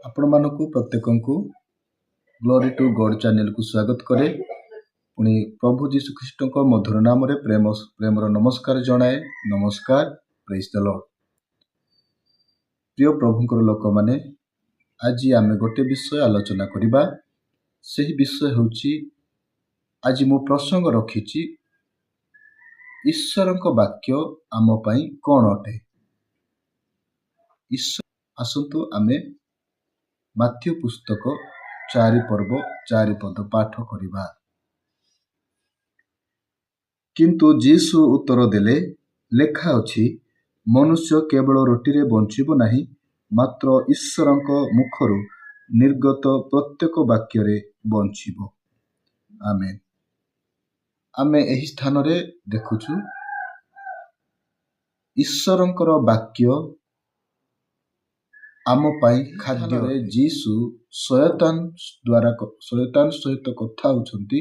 ଆପଣମାନଙ୍କୁ ପ୍ରତ୍ୟେକଙ୍କୁ glory two ଗଡ୍ ଚ୍ୟାନେଲକୁ ସ୍ୱାଗତ କରେ। ପୁଣି ପ୍ରଭୁ ଯୀଶୁଖ୍ରୀଷ୍ଟଙ୍କ ମଧୁର ନାମରେ ପ୍ରେମର ନମସ୍କାର ଜଣାଏ। ନମସ୍କାର, ପ୍ରେଜ୍ ଦ ଲର୍ଡ। ପ୍ରିୟ ପ୍ରଭୁଙ୍କର ଲୋକମାନେ, ଆଜି ଆମେ ଗୋଟେ ବିଷୟ ଆଲୋଚନା କରିବା। ସେହି ବିଷୟ ହେଉଛି, ଆଜି ମୁଁ ପ୍ରସଙ୍ଗ ରଖିଛି, ଈଶ୍ୱରଙ୍କ ବାକ୍ୟ ଆମ ପାଇଁ କ'ଣ ଅଟେ। ଆସନ୍ତୁ ଆମେ ମାଥ୍ୟୁ ପୁସ୍ତକ 4 ପର୍ବ 4 ପଦ ପାଠ କରିବା। କିନ୍ତୁ ଯୀଶୁ ଉତ୍ତର ଦେଲେ, ଲେଖା ଅଛି, ମନୁଷ୍ୟ କେବଳ ରୁଟିରେ ବଞ୍ଚିବ ନାହିଁ, ମାତ୍ର ଈଶ୍ୱରଙ୍କ ମୁଖରୁ ନିର୍ଗତ ପ୍ରତ୍ୟେକ ବାକ୍ୟରେ ବଞ୍ଚିବ। ଆମେ ଏହି ସ୍ଥାନରେ ଦେଖୁଛୁ, ଈଶ୍ୱରଙ୍କର ବାକ୍ୟ ଆମ ପାଇଁ ଖାଦ୍ୟରେ ଯୀଶୁ ଶୟତାନ ସହିତ କଥା ହେଉଛନ୍ତି।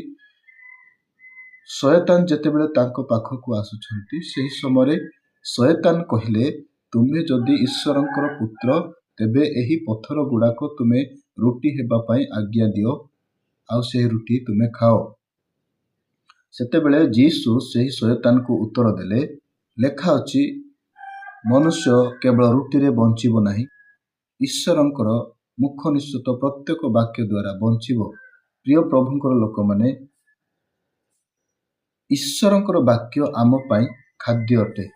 ଶୟତାନ ଯେତେବେଳେ ତାଙ୍କ ପାଖକୁ ଆସୁଛନ୍ତି, ସେହି ସମୟରେ ଶୟତାନ କହିଲେ, ତୁମେ ଯଦି ଈଶ୍ୱରଙ୍କର ପୁତ୍ର, ତେବେ ଏହି ପଥର ଗୁଡ଼ାକ ତୁମେ ରୁଟି ହେବା ପାଇଁ ଆଜ୍ଞା ଦିଅ, ଆଉ ସେହି ରୁଟି ତୁମେ ଖାଅ। ସେତେବେଳେ ଯୀଶୁ ସେହି ଶୟତାନକୁ ଉତ୍ତର ଦେଲେ, ଲେଖା ଅଛି, ମନୁଷ୍ୟ କେବଳ ରୁଟିରେ ବଞ୍ଚିବ ନାହିଁ, ଈଶ୍ୱରଙ୍କର ମୁଖ ନିଃସୃତ ପ୍ରତ୍ୟେକ ବାକ୍ୟ ଦ୍ୱାରା ବଞ୍ଚିବ। ପ୍ରିୟ ପ୍ରଭୁଙ୍କର ଲୋକମାନେ, ଈଶ୍ୱରଙ୍କର ବାକ୍ୟ ଆମ ପାଇଁ ଖାଦ୍ୟ ଅଟେ।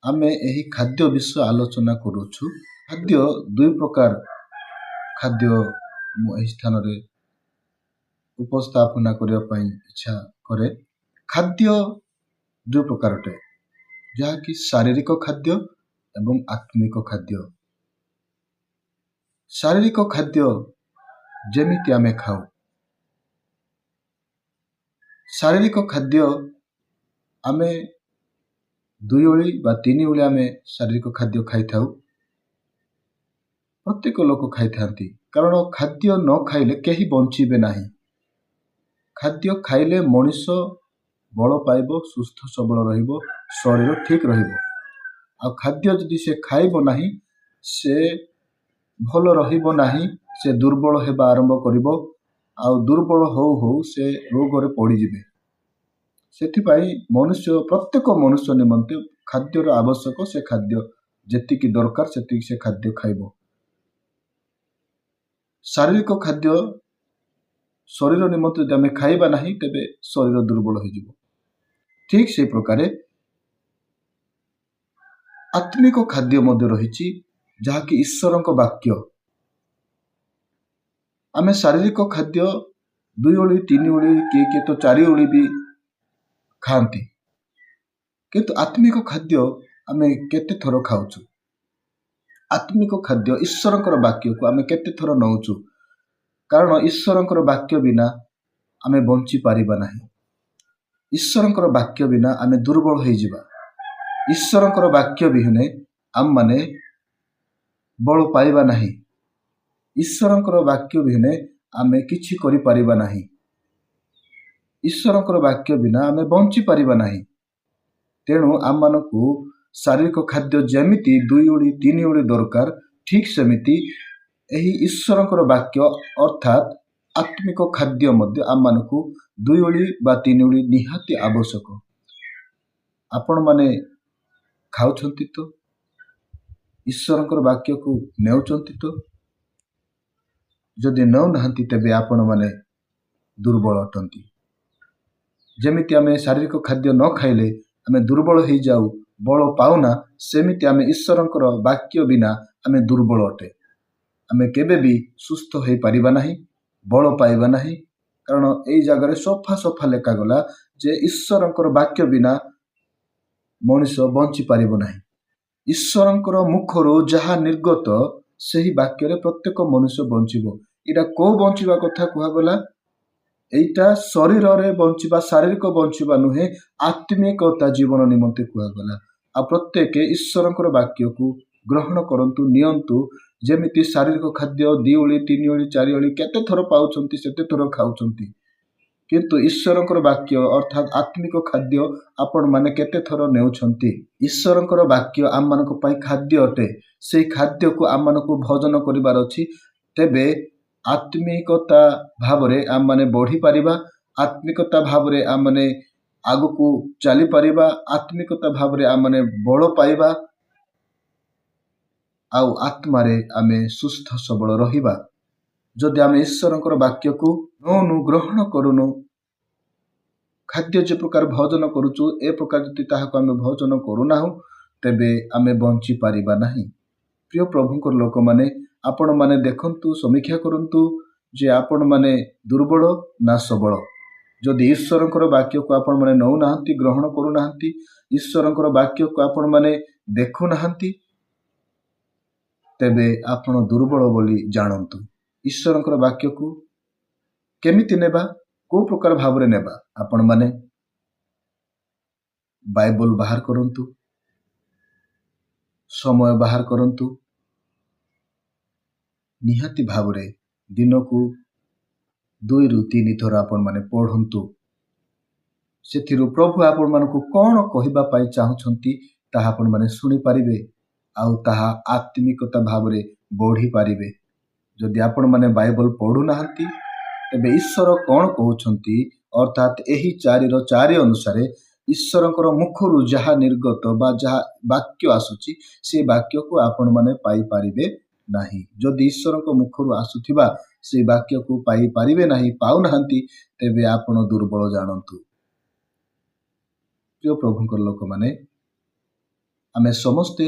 ଆମେ ଏହି ଖାଦ୍ୟ ବିଷୟ ଆଲୋଚନା କରୁଛୁ। ଖାଦ୍ୟ ଦୁଇ ପ୍ରକାର ଖାଦ୍ୟ ମୁଁ ଏହି ସ୍ଥାନରେ ଉପସ୍ଥାପନା କରିବା ପାଇଁ ଇଚ୍ଛା କରେ। ଖାଦ୍ୟ ଦୁଇ ପ୍ରକାର ଅଟେ, ଯାହାକି ଶାରୀରିକ ଖାଦ୍ୟ ଏବଂ ଆତ୍ମିକ ଖାଦ୍ୟ। ଶାରୀରିକ ଖାଦ୍ୟ ଯେମିତି ଆମେ ଖାଉ, ଶାରୀରିକ ଖାଦ୍ୟ ଆମେ 2 ଓଳି ବା 3 ଓଳି ଆମେ ଶାରୀରିକ ଖାଦ୍ୟ ଖାଇଥାଉ। ପ୍ରତ୍ୟେକ ଲୋକ ଖାଇଥାନ୍ତି, କାରଣ ଖାଦ୍ୟ ନ ଖାଇଲେ କେହି ବଞ୍ଚିବେ ନାହିଁ। ଖାଦ୍ୟ ଖାଇଲେ ମଣିଷ ବଳ ପାଇବ, ସୁସ୍ଥ ସବଳ ରହିବ, ଶରୀର ଠିକ୍ ରହିବ। ଆଉ ଖାଦ୍ୟ ଯଦି ସେ ଖାଇବ ନାହିଁ, ସେ ଭଲ ରହିବ ନାହିଁ, ସେ ଦୁର୍ବଳ ହେବା ଆରମ୍ଭ କରିବ। ଆଉ ଦୁର୍ବଳ ହଉ ହଉ ସେ ରୋଗରେ ପଡ଼ିଯିବେ। ସେଥିପାଇଁ ପ୍ରତ୍ୟେକ ମନୁଷ୍ୟ ନିମନ୍ତେ ଖାଦ୍ୟର ଆବଶ୍ୟକ। ସେ ଖାଦ୍ୟ ଯେତିକି ଦରକାର ସେତିକି ସେ ଖାଦ୍ୟ ଖାଇବ। ଶାରୀରିକ ଖାଦ୍ୟ ଶରୀର ନିମନ୍ତେ ଯଦି ଆମେ ଖାଇବା ନାହିଁ, ତେବେ ଶରୀର ଦୁର୍ବଳ ହୋଇଯିବ। ଠିକ୍ ସେହି ପ୍ରକାରେ ଆତ୍ମିକ ଖାଦ୍ୟ ମଧ୍ୟ ରହିଛି, ଯାହାକି ଈଶ୍ୱରଙ୍କ ବାକ୍ୟ। ଆମେ ଶାରୀରିକ ଖାଦ୍ୟ 2 ଓଳି 3 ଓଳି କିଏ ତ 4 ଓଳି ବି ଖାଆନ୍ତି, କିନ୍ତୁ ଆତ୍ମିକ ଖାଦ୍ୟ ଆମେ କେତେ ଥର ଖାଉଛୁ? ଆତ୍ମିକ ଖାଦ୍ୟ ଈଶ୍ୱରଙ୍କର ବାକ୍ୟକୁ ଆମେ କେତେ ଥର ନେଉଛୁ? କାରଣ ଈଶ୍ୱରଙ୍କର ବାକ୍ୟ ବିନା ଆମେ ବଞ୍ଚି ପାରିବା ନାହିଁ। ଈଶ୍ୱରଙ୍କର ବାକ୍ୟ ବିନା ଆମେ ଦୁର୍ବଳ ହୋଇଯିବା। ଈଶ୍ୱରଙ୍କର ବାକ୍ୟ ବିହୁନେ ଆମମାନେ ବଳ ପାଇବା ନାହିଁ। ଈଶ୍ୱରଙ୍କର ବାକ୍ୟ ବିହୁନେ ଆମେ କିଛି କରିପାରିବା ନାହିଁ। ଈଶ୍ୱରଙ୍କର ବାକ୍ୟ ବିନା ଆମେ ବଞ୍ଚି ପାରିବା ନାହିଁ। ତେଣୁ ଆମମାନଙ୍କୁ ଶାରୀରିକ ଖାଦ୍ୟ ଯେମିତି 2 ଓଳି 3 ଓଳି ଦରକାର, ଠିକ୍ ସେମିତି ଏହି ଈଶ୍ୱରଙ୍କର ବାକ୍ୟ ଅର୍ଥାତ୍ ଆତ୍ମିକ ଖାଦ୍ୟ ମଧ୍ୟ ଆମମାନଙ୍କୁ 2 ଓଳି ବା 3 ଓଳି ନିହାତି ଆବଶ୍ୟକ। ଆପଣମାନେ ଖାଉଛନ୍ତି ତ? ଈଶ୍ୱରଙ୍କର ବାକ୍ୟକୁ ନେଉଛନ୍ତି ତ? ଯଦି ନେଉନାହାନ୍ତି, ତେବେ ଆପଣମାନେ ଦୁର୍ବଳ ଅଟନ୍ତି। ଯେମିତି ଆମେ ଶାରୀରିକ ଖାଦ୍ୟ ନ ଖାଇଲେ ଆମେ ଦୁର୍ବଳ ହୋଇଯାଉ, ବଳ ପାଉନା, ସେମିତି ଆମେ ଈଶ୍ୱରଙ୍କର ବାକ୍ୟ ବିନା ଆମେ ଦୁର୍ବଳ ଅଟେ। ଆମେ କେବେ ବି ସୁସ୍ଥ ହୋଇପାରିବା ନାହିଁ, ବଳ ପାଇବା ନାହିଁ। କାରଣ ଏଇ ଜାଗାରେ ସଫା ଲେଖାଗଲା ଯେ ଈଶ୍ୱରଙ୍କର ବାକ୍ୟ ବିନା ମଣିଷ ବଞ୍ଚି ପାରିବ ନାହିଁ। ଈଶ୍ୱରଙ୍କର ମୁଖରୁ ଯାହା ନିର୍ଗତ, ସେହି ବାକ୍ୟରେ ପ୍ରତ୍ୟେକ ମନୁଷ୍ୟ ବଞ୍ଚିବ। ଏଇଟା କୋଉ ବଞ୍ଚିବା କଥା କୁହାଗଲା? ଏଇଟା ଶରୀରରେ ବଞ୍ଚିବା, ଶାରୀରିକ ବଞ୍ଚିବା ନୁହେଁ, ଆତ୍ମିକତା ଜୀବନ ନିମନ୍ତେ କୁହାଗଲା। ଆଉ ପ୍ରତ୍ୟେକ ଈଶ୍ୱରଙ୍କର ବାକ୍ୟକୁ ଗ୍ରହଣ କରନ୍ତୁ, ନିଅନ୍ତୁ। ଯେମିତି ଶାରୀରିକ ଖାଦ୍ୟ 2 ଓଳି 3 ଓଳି 4 ଓଳି କେତେ ଥର ପାଉଛନ୍ତି, ସେତେ ଥର ଖାଉଛନ୍ତି। କିନ୍ତୁ ଈଶ୍ୱରଙ୍କର ବାକ୍ୟ ଅର୍ଥାତ୍ ଆତ୍ମିକ ଖାଦ୍ୟ ଆପଣମାନେ କେତେ ଥର ନେଉଛନ୍ତି? ଈଶ୍ୱରଙ୍କର ବାକ୍ୟ ଆମମାନଙ୍କ ପାଇଁ ଖାଦ୍ୟ ଅଟେ। ସେଇ ଖାଦ୍ୟକୁ ଆମମାନଙ୍କୁ ଭୋଜନ କରିବାର ଅଛି। ତେବେ ଆତ୍ମିକତା ଭାବରେ ଆମମାନେ ବଢ଼ିପାରିବା, ଆତ୍ମିକତା ଭାବରେ ଆମମାନେ ଆଗକୁ ଚାଲିପାରିବା, ଆତ୍ମିକତା ଭାବରେ ଆମମାନେ ବଳ ପାଇବା, ଆଉ ଆତ୍ମାରେ ଆମେ ସୁସ୍ଥ ସବଳ ରହିବା। ଯଦି ଆମେ ଈଶ୍ୱରଙ୍କର ବାକ୍ୟକୁ ନଉନୁ, ଗ୍ରହଣ କରୁନୁ, ଖାଦ୍ୟ ଯେ ପ୍ରକାର ଭୋଜନ କରୁଛୁ ଏ ପ୍ରକାର ଯଦି ତାହାକୁ ଆମେ ଭୋଜନ କରୁନାହୁଁ, ତେବେ ଆମେ ବଞ୍ଚିପାରିବା ନାହିଁ। ପ୍ରିୟ ପ୍ରଭୁଙ୍କର ଲୋକମାନେ, ଆପଣମାନେ ଦେଖନ୍ତୁ, ସମୀକ୍ଷା କରନ୍ତୁ ଯେ ଆପଣମାନେ ଦୁର୍ବଳ ନା ସବଳ। ଯଦି ଈଶ୍ୱରଙ୍କର ବାକ୍ୟକୁ ଆପଣମାନେ ନେଉନାହାନ୍ତି, ଗ୍ରହଣ କରୁନାହାନ୍ତି, ଈଶ୍ୱରଙ୍କର ବାକ୍ୟକୁ ଆପଣମାନେ ଦେଖୁନାହାନ୍ତି, ତେବେ ଆପଣ ଦୁର୍ବଳ ବୋଲି ଜାଣନ୍ତୁ। ଈଶ୍ୱରଙ୍କର ବାକ୍ୟକୁ କେମିତି ନେବା, କୋଉ ପ୍ରକାର ଭାବରେ ନେବା? ଆପଣମାନେ ବାଇବଲ ବାହାର କରନ୍ତୁ, ସମୟ ବାହାର କରନ୍ତୁ, ନିହାତି ଭାବରେ ଦିନକୁ 2 ରୁ 3 ଥର ଆପଣମାନେ ପଢ଼ନ୍ତୁ। ସେଥିରୁ ପ୍ରଭୁ ଆପଣମାନଙ୍କୁ କ'ଣ କହିବା ପାଇଁ ଚାହୁଁଛନ୍ତି ତାହା ଆପଣମାନେ ଶୁଣିପାରିବେ, ଆଉ ତାହା ଆତ୍ମିକତା ଭାବରେ ବଢ଼ିପାରିବେ। ଯଦି ଆପଣମାନେ ବାଇବଲ ପଢ଼ୁନାହାନ୍ତି, ତେବେ ଈଶ୍ୱର କ'ଣ କହୁଛନ୍ତି, ଅର୍ଥାତ୍ ଏହି 4 ଅନୁସାରେ ଈଶ୍ୱରଙ୍କର ମୁଖରୁ ଯାହା ନିର୍ଗତ ବା ଯାହା ବାକ୍ୟ ଆସୁଛି, ସେ ବାକ୍ୟକୁ ଆପଣମାନେ ପାଇପାରିବେ ନାହିଁ। ଯଦି ଈଶ୍ୱରଙ୍କ ମୁଖରୁ ଆସୁଥିବା ସେ ବାକ୍ୟକୁ ପାଇପାରିବେ ନାହିଁ, ପାଉନାହାନ୍ତି, ତେବେ ଆପଣ ଦୁର୍ବଳ ଜାଣନ୍ତୁ। ପ୍ରିୟ ପ୍ରଭୁଙ୍କର ଲୋକମାନେ, ଆମେ ସମସ୍ତେ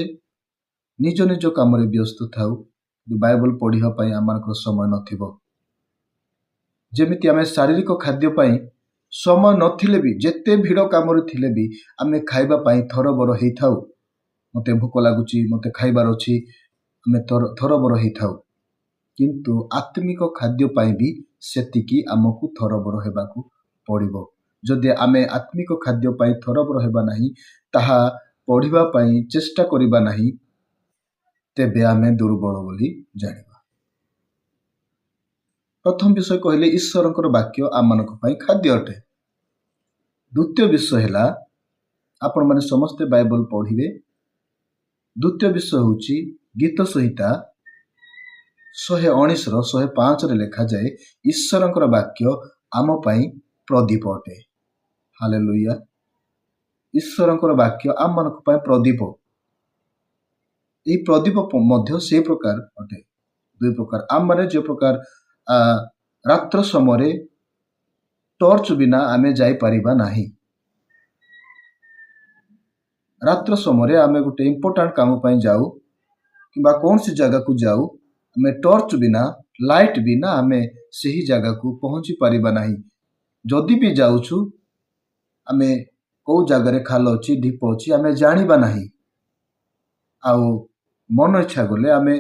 ନିଜ ନିଜ କାମରେ ବ୍ୟସ୍ତ ଥାଉ, ବାଇବଲ ପଢ଼ିବା ପାଇଁ ଆମମାନଙ୍କର ସମୟ ନଥିବ। ଯେମିତି ଆମେ ଶାରୀରିକ ଖାଦ୍ୟ ପାଇଁ ସମୟ ନଥିଲେ ବି, ଯେତେ ଭିଡ଼ କାମରେ ଥିଲେ ବି ଆମେ ଖାଇବା ପାଇଁ ଥରବର ହେଇଥାଉ। ମୋତେ ଭୋକ ଲାଗୁଛି, ମୋତେ ଖାଇବାର ଅଛି, ଆମେ ଥରବର ହେଇଥାଉ। କିନ୍ତୁ ଆତ୍ମିକ ଖାଦ୍ୟ ପାଇଁ ବି ସେତିକି ଆମକୁ ଥରବର ହେବାକୁ ପଡ଼ିବ। ଯଦି ଆମେ ଆତ୍ମିକ ଖାଦ୍ୟ ପାଇଁ ଥରବର ହେବା ନାହିଁ, ତାହା ପଢ଼ିବା ପାଇଁ ଚେଷ୍ଟା କରିବା ନାହିଁ, ତେବେ ଆମେ ଦୁର୍ବଳ ବୋଲି ଜାଣିବା। ପ୍ରଥମ ବିଷୟ କହିଲେ ଈଶ୍ୱରଙ୍କର ବାକ୍ୟ ଆମମାନଙ୍କ ପାଇଁ ଖାଦ୍ୟ ଅଟେ। ଦ୍ୱିତୀୟ ବିଷୟ ହେଲା, ଆପଣମାନେ ସମସ୍ତେ ବାଇବଲ ପଢ଼ିବେ। ଦ୍ୱିତୀୟ ବିଷୟ ହେଉଛି ଗୀତ ସଂହିତା 119ର 105ରେ ଲେଖାଯାଏ, ଈଶ୍ୱରଙ୍କର ବାକ୍ୟ ଆମ ପାଇଁ ପ୍ରଦୀପ ଅଟେ। ହାଲେଲୁୟା। ଈଶ୍ୱରଙ୍କର ବାକ୍ୟ ଆମମାନଙ୍କ ପାଇଁ ପ୍ରଦୀପ। ଏହି ପ୍ରଦୀପ ମଧ୍ୟ ସେଇ ପ୍ରକାର ଅଟେ, 2 ପ୍ରକାର। ଆମମାନେ ଯେ ପ୍ରକାର ରାତ୍ର ସମୟରେ ଟର୍ଚ୍ଚ ବିନା ଆମେ ଯାଇପାରିବା ନାହିଁ। ରାତ୍ର ସମୟରେ ଆମେ ଗୋଟେ ଇମ୍ପୋର୍ଟାଣ୍ଟ କାମ ପାଇଁ ଯାଉ କିମ୍ବା କୌଣସି ଜାଗାକୁ ଯାଉ, ଆମେ ଟର୍ଚ୍ଚ ବିନା, ଲାଇଟ୍ ବିନା ଆମେ ସେହି ଜାଗାକୁ ପହଞ୍ଚି ପାରିବା ନାହିଁ। ଯଦି ବି ଯାଉଛୁ, ଆମେ କେଉଁ ଜାଗାରେ ଖାଲ ଅଛି, ଢିପ ଅଛି, ଆମେ ଜାଣିବା ନାହିଁ। ଆଉ ମନ ଇଚ୍ଛା ଗଲେ ଆମେ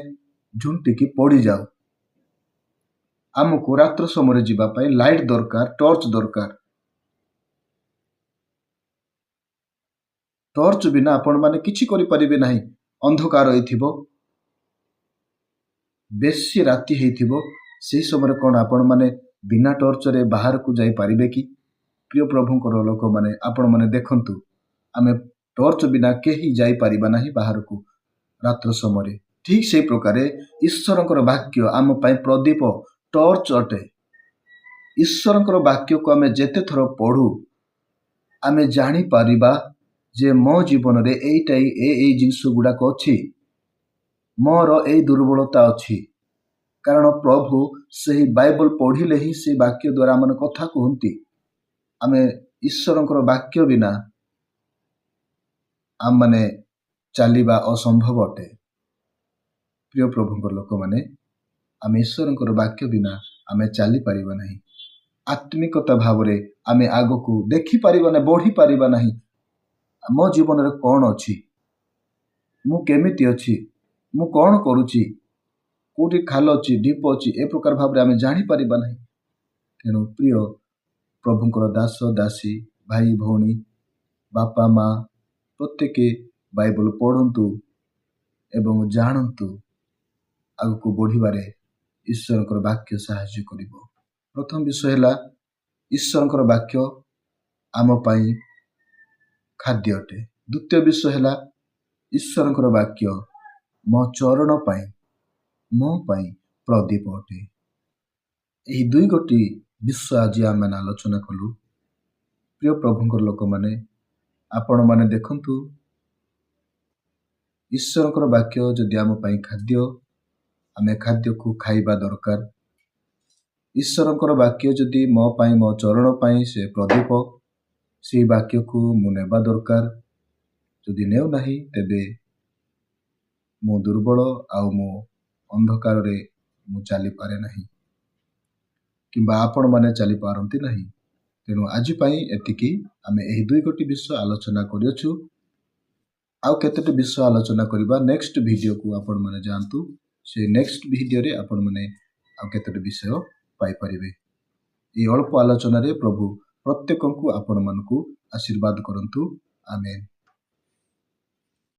ଝୁଣ୍ଟିକି ପଡ଼ିଯାଉ। ଆମକୁ ରାତ୍ର ସମୟରେ ଯିବା ପାଇଁ ଲାଇଟ୍ ଦରକାର, ଟର୍ଚ୍ଚ ଦରକାର। ଟର୍ଚ୍ଚ ବିନା ଆପଣମାନେ କିଛି କରିପାରିବେ ନାହିଁ। ଅନ୍ଧକାର ହେଇଥିବ, ବେଶୀ ରାତି ହେଇଥିବ, ସେହି ସମୟରେ କ'ଣ ଆପଣମାନେ ବିନା ଟର୍ଚ୍ଚରେ ବାହାରକୁ ଯାଇପାରିବେ କି? ପ୍ରିୟ ପ୍ରଭୁଙ୍କର ଲୋକମାନେ, ଆପଣମାନେ ଦେଖନ୍ତୁ, ଆମେ ଟର୍ଚ୍ଚ ବିନା କେହି ଯାଇପାରିବା ନାହିଁ ବାହାରକୁ ରାତ୍ର ସମୟରେ। ଠିକ୍ ସେଇ ପ୍ରକାରେ ଈଶ୍ୱରଙ୍କର ବାକ୍ୟ ଆମ ପାଇଁ ପ୍ରଦୀପ, ଟର୍ଚ୍ଚ ଅଟେ। ଈଶ୍ୱରଙ୍କର ବାକ୍ୟକୁ ଆମେ ଯେତେ ଥର ପଢ଼ୁ, ଆମେ ଜାଣିପାରିବା ଯେ ମୋ ଜୀବନରେ ଏଇ ଜିନିଷ ଗୁଡ଼ାକ ଅଛି, ମୋର ଏଇ ଦୁର୍ବଳତା ଅଛି। କାରଣ ପ୍ରଭୁ ସେହି ବାଇବଲ ପଢ଼ିଲେ ହିଁ ସେ ବାକ୍ୟ ଦ୍ୱାରା ଆମମାନେ କଥା କୁହନ୍ତି। ଆମେ ଈଶ୍ୱରଙ୍କର ବାକ୍ୟ ବିନା ଆମମାନେ ଚାଲିବା ଅସମ୍ଭବ ଅଟେ। ପ୍ରିୟ ପ୍ରଭୁଙ୍କର ଲୋକମାନେ, ଆମେ ଈଶ୍ୱରଙ୍କର ବାକ୍ୟ ବିନା ଆମେ ଚାଲିପାରିବା ନାହିଁ। ଆତ୍ମିକତା ଭାବରେ ଆମେ ଆଗକୁ ଦେଖିପାରିବା ନାହିଁ, ବଢ଼ିପାରିବା ନାହିଁ। ମୋ ଜୀବନରେ କ'ଣ ଅଛି, ମୁଁ କେମିତି ଅଛି, ମୁଁ କ'ଣ କରୁଛି, କେଉଁଠି ଖାଲ ଅଛି, ଢିପ ଅଛି, ଏ ପ୍ରକାର ଭାବରେ ଆମେ ଜାଣିପାରିବା ନାହିଁ। ତେଣୁ ପ୍ରିୟ ପ୍ରଭୁଙ୍କର ଦାସ ଦାସୀ, ଭାଇ ଭଉଣୀ, ବାପା ମା, ପ୍ରତ୍ୟେକ ବାଇବଲ ପଢ଼ନ୍ତୁ ଏବଂ ଜାଣନ୍ତୁ। ଆଗକୁ ବଢ଼ିବାରେ ଈଶ୍ୱରଙ୍କର ବାକ୍ୟ ସାହାଯ୍ୟ କରିବ। ପ୍ରଥମ ବିଷୟ ହେଲା ଈଶ୍ୱରଙ୍କର ବାକ୍ୟ ଆମ ପାଇଁ ଖାଦ୍ୟ ଅଟେ। ଦ୍ୱିତୀୟ ବିଷୟ ହେଲା ଈଶ୍ୱରଙ୍କର ବାକ୍ୟ ମୋ ଚରଣ ପାଇଁ, ମୋ ପାଇଁ ପ୍ରଦୀପ ଅଟେ। ଏହି ଦୁଇ ଗୋଟି ବିଷୟ ଆଜି ଆମେ ଆଲୋଚନା କଲୁ। ପ୍ରିୟ ପ୍ରଭୁଙ୍କର ଲୋକମାନେ, ଆପଣମାନେ ଦେଖନ୍ତୁ, ଈଶ୍ୱରଙ୍କର ବାକ୍ୟ ଯଦି ଆମ ପାଇଁ ଖାଦ୍ୟ, ଆମେ ଖାଦ୍ୟକୁ ଖାଇବା ଦରକାର। ଈଶ୍ୱରଙ୍କର ବାକ୍ୟ ଯଦି ମୋ ପାଇଁ, ମୋ ଚରଣ ପାଇଁ ସେ ପ୍ରଦୀପ, ସେହି ବାକ୍ୟକୁ ମୁଁ ନେବା ଦରକାର। ଯଦି ନେଉନାହିଁ, ତେବେ ମୁଁ ଦୁର୍ବଳ ଆଉ ମୁଁ ଅନ୍ଧକାରରେ ମୁଁ ଚାଲିପାରେ ନାହିଁ, କିମ୍ବା ଆପଣମାନେ ଚାଲିପାରନ୍ତି ନାହିଁ। ତେଣୁ ଆଜି ପାଇଁ ଏତିକି। ଆମେ ଏହି ଦୁଇ ଗୋଟି ବିଷୟ ଆଲୋଚନା କରିଅଛୁ। ଆଉ କେତୋଟି ବିଷୟ ଆଲୋଚନା କରିବା ନେକ୍ସଟ ଭିଡ଼ିଓକୁ ଆପଣମାନେ ଯାଆନ୍ତୁ। ସେ ନେକ୍ସଟ ଭିଡ଼ିଓରେ ଆପଣମାନେ ଆଉ କେତୋଟି ବିଷୟ ପାଇପାରିବେ। ଏହି ଅଳ୍ପ ଆଲୋଚନାରେ ପ୍ରଭୁ ପ୍ରତ୍ୟେକଙ୍କୁ ଆପଣମାନଙ୍କୁ ଆଶୀର୍ବାଦ କରନ୍ତୁ। ଆମେନ୍।